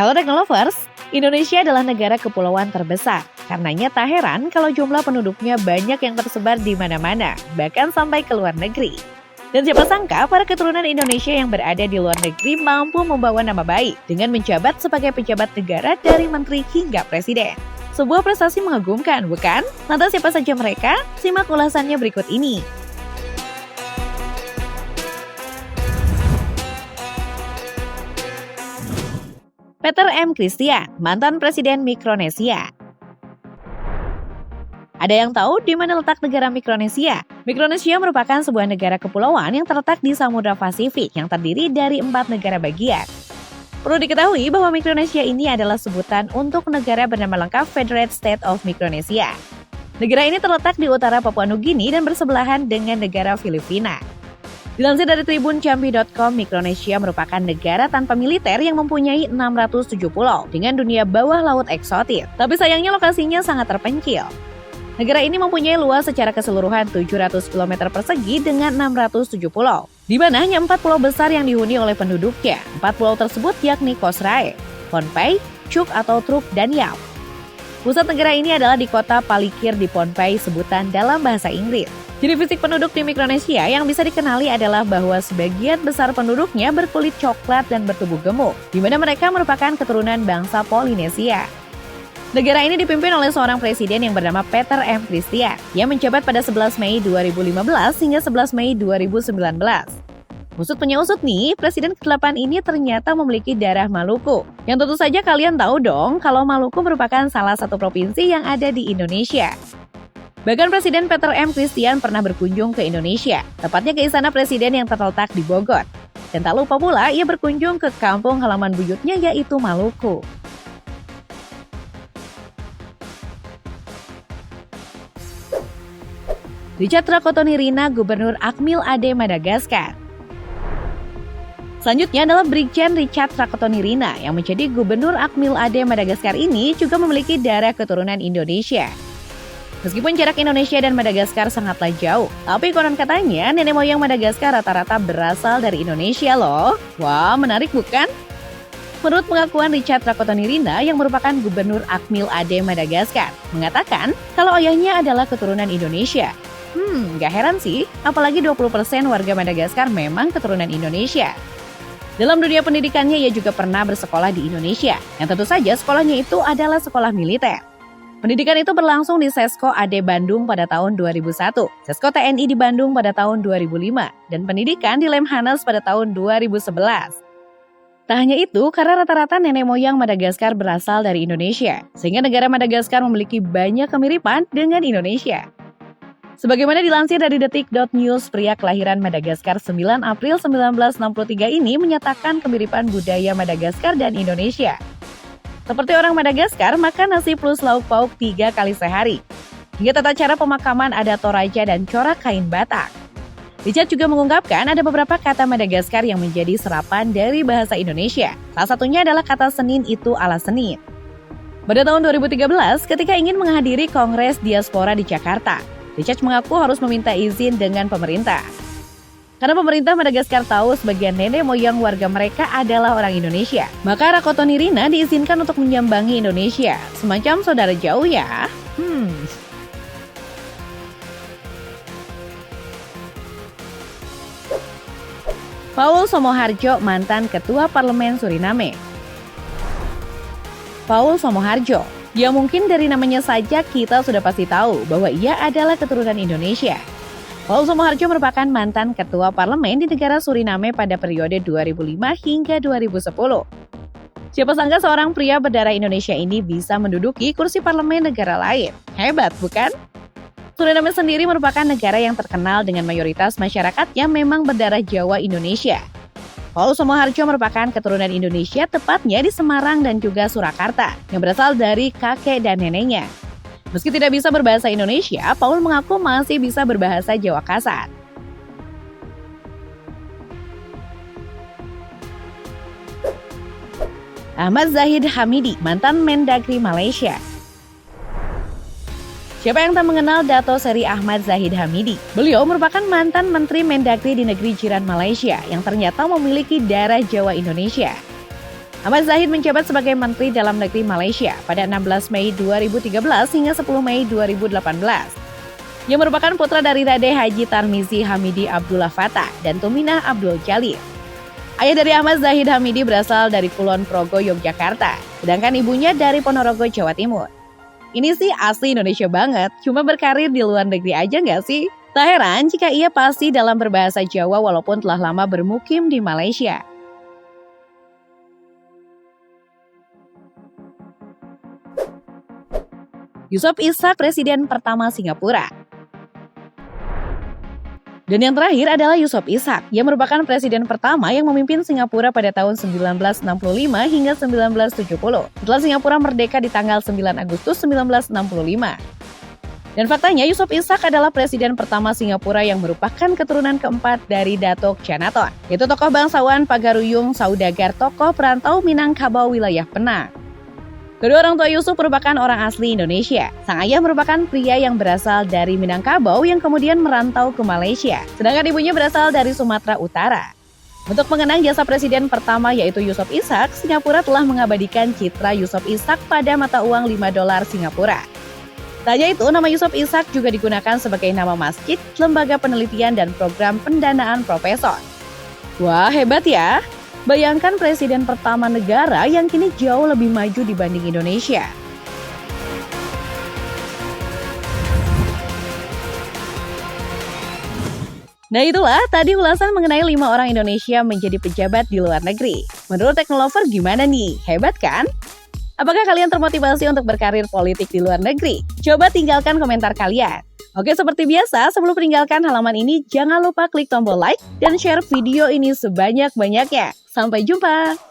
Halo Teknolovers, Indonesia adalah negara kepulauan terbesar. Karenanya tak heran kalau jumlah penduduknya banyak yang tersebar di mana-mana, bahkan sampai ke luar negeri. Dan siapa sangka para keturunan Indonesia yang berada di luar negeri mampu membawa nama baik dengan menjabat sebagai pejabat negara dari menteri hingga presiden. Sebuah prestasi mengagumkan, bukan? Lantas siapa saja mereka? Simak ulasannya berikut ini. Peter M. Christian, mantan Presiden Mikronesia. Ada yang tahu di mana letak negara Mikronesia? Mikronesia merupakan sebuah negara kepulauan yang terletak di Samudra Pasifik yang terdiri dari 4 negara bagian. Perlu diketahui bahwa Mikronesia ini adalah sebutan untuk negara bernama lengkap Federated State of Micronesia. Negara ini terletak di utara Papua Nugini dan bersebelahan dengan negara Filipina. Dilansir dari tribuncampi.com, Mikronesia merupakan negara tanpa militer yang mempunyai 607 pulau dengan dunia bawah laut eksotis. Tapi sayangnya lokasinya sangat terpencil. Negara ini mempunyai luas secara keseluruhan 700 km persegi dengan 607 pulau, di mana hanya 4 pulau besar yang dihuni oleh penduduknya. 4 pulau tersebut yakni Kosrae, Pohnpei, Chuuk atau Truk, dan Yap. Pusat negara ini adalah di kota Palikir di Pohnpei, sebutan dalam bahasa Inggris. Ciri fisik penduduk di Mikronesia yang bisa dikenali adalah bahwa sebagian besar penduduknya berkulit coklat dan bertubuh gemuk, di mana mereka merupakan keturunan bangsa Polinesia. Negara ini dipimpin oleh seorang presiden yang bernama Peter M. Christian, yang menjabat pada 11 Mei 2015 hingga 11 Mei 2019. Usut punya usut nih, presiden ke-8 ini ternyata memiliki darah Maluku. Yang tentu saja kalian tahu dong kalau Maluku merupakan salah satu provinsi yang ada di Indonesia. Bahkan Presiden Peter M. Christian pernah berkunjung ke Indonesia, tepatnya ke Istana Presiden yang terletak di Bogor. Dan tak lupa pula ia berkunjung ke kampung halaman buyutnya yaitu Maluku. Richard Rakotonirina, Gubernur Akmil Ade Madagaskar. Selanjutnya adalah Brigjen Richard Rakotonirina yang menjadi Gubernur Akmil Ade Madagaskar ini juga memiliki darah keturunan Indonesia. Meskipun jarak Indonesia dan Madagaskar sangatlah jauh, tapi konon katanya nenek moyang Madagaskar rata-rata berasal dari Indonesia loh. Wah, menarik bukan? Menurut pengakuan Richard Rakotonirina yang merupakan Gubernur Akmil Ade Madagaskar, mengatakan kalau ayahnya adalah keturunan Indonesia. Gak heran sih, apalagi 20% warga Madagaskar memang keturunan Indonesia. Dalam dunia pendidikannya ia juga pernah bersekolah di Indonesia, yang tentu saja sekolahnya itu adalah sekolah militer. Pendidikan itu berlangsung di Sesko AD Bandung pada tahun 2001, Sesko TNI di Bandung pada tahun 2005, dan pendidikan di Lemhanas pada tahun 2011. Tak hanya itu, karena rata-rata nenek moyang Madagaskar berasal dari Indonesia, sehingga negara Madagaskar memiliki banyak kemiripan dengan Indonesia. Sebagaimana dilansir dari detik.news, pria kelahiran Madagaskar 9 April 1963 ini menyatakan kemiripan budaya Madagaskar dan Indonesia. Seperti orang Madagaskar, makan nasi plus lauk pauk 3 kali sehari. Hingga tata cara pemakaman ada toraja dan corak kain Batak. Richard juga mengungkapkan ada beberapa kata Madagaskar yang menjadi serapan dari bahasa Indonesia. Salah satunya adalah kata Senin itu ala Senin. Pada tahun 2013, ketika ingin menghadiri Kongres Diaspora di Jakarta, Richard mengaku harus meminta izin dengan pemerintah. Karena pemerintah Madagaskar tahu sebagian nenek moyang warga mereka adalah orang Indonesia, maka Rakotonirina diizinkan untuk menyambangi Indonesia. Semacam saudara jauh ya. Paul Somoharjo, mantan Ketua Parlemen Suriname. Paul Somoharjo, ya mungkin dari namanya saja kita sudah pasti tahu bahwa ia adalah keturunan Indonesia. Paul Somoharjo merupakan mantan ketua parlemen di negara Suriname pada periode 2005 hingga 2010. Siapa sangka seorang pria berdarah Indonesia ini bisa menduduki kursi parlemen negara lain. Hebat, bukan? Suriname sendiri merupakan negara yang terkenal dengan mayoritas masyarakatnya memang berdarah Jawa Indonesia. Paul Somoharjo merupakan keturunan Indonesia tepatnya di Semarang dan juga Surakarta yang berasal dari kakek dan neneknya. Meski tidak bisa berbahasa Indonesia, Paul mengaku masih bisa berbahasa Jawa kasar. Ahmad Zahid Hamidi, mantan Mendagri Malaysia. Siapa yang tak mengenal Dato Seri Ahmad Zahid Hamidi? Beliau merupakan mantan Menteri Mendagri di negeri jiran Malaysia yang ternyata memiliki darah Jawa Indonesia. Ahmad Zahid menjabat sebagai Menteri Dalam Negeri Malaysia pada 16 Mei 2013 hingga 10 Mei 2018. Ia merupakan putra dari Radeh Haji Tarmizi Hamidi Abdullah Fatah dan Tuminah Abdul Jalil. Ayah dari Ahmad Zahid Hamidi berasal dari Kulon Progo, Yogyakarta, sedangkan ibunya dari Ponorogo, Jawa Timur. Ini sih asli Indonesia banget, cuma berkarir di luar negeri aja nggak sih? Tak heran jika ia pasti dalam berbahasa Jawa walaupun telah lama bermukim di Malaysia. Yusof Ishak, Presiden pertama Singapura. Dan yang terakhir adalah Yusof Ishak. Ia merupakan presiden pertama yang memimpin Singapura pada tahun 1965 hingga 1970. Setelah Singapura merdeka di tanggal 9 Agustus 1965. Dan faktanya Yusof Ishak adalah presiden pertama Singapura yang merupakan keturunan keempat dari Datuk Chanaton, yaitu tokoh bangsawan Pagaruyung, saudagar tokoh perantau Minangkabau wilayah Penang. Kedua orang tua Yusuf merupakan orang asli Indonesia. Sang ayah merupakan pria yang berasal dari Minangkabau yang kemudian merantau ke Malaysia, sedangkan ibunya berasal dari Sumatera Utara. Untuk mengenang jasa presiden pertama yaitu Yusof Ishak, Singapura telah mengabadikan citra Yusof Ishak pada mata uang $5 Singapura. Tak hanya itu, nama Yusof Ishak juga digunakan sebagai nama masjid, lembaga penelitian dan program pendanaan profesor. Wah, hebat ya! Bayangkan presiden pertama negara yang kini jauh lebih maju dibanding Indonesia. Nah itulah tadi ulasan mengenai 5 orang Indonesia menjadi pejabat di luar negeri. Menurut Teknolover gimana nih? Hebat kan? Apakah kalian termotivasi untuk berkarir politik di luar negeri? Coba tinggalkan komentar kalian. Oke, seperti biasa, sebelum meninggalkan halaman ini, jangan lupa klik tombol like dan share video ini sebanyak-banyaknya. Sampai jumpa!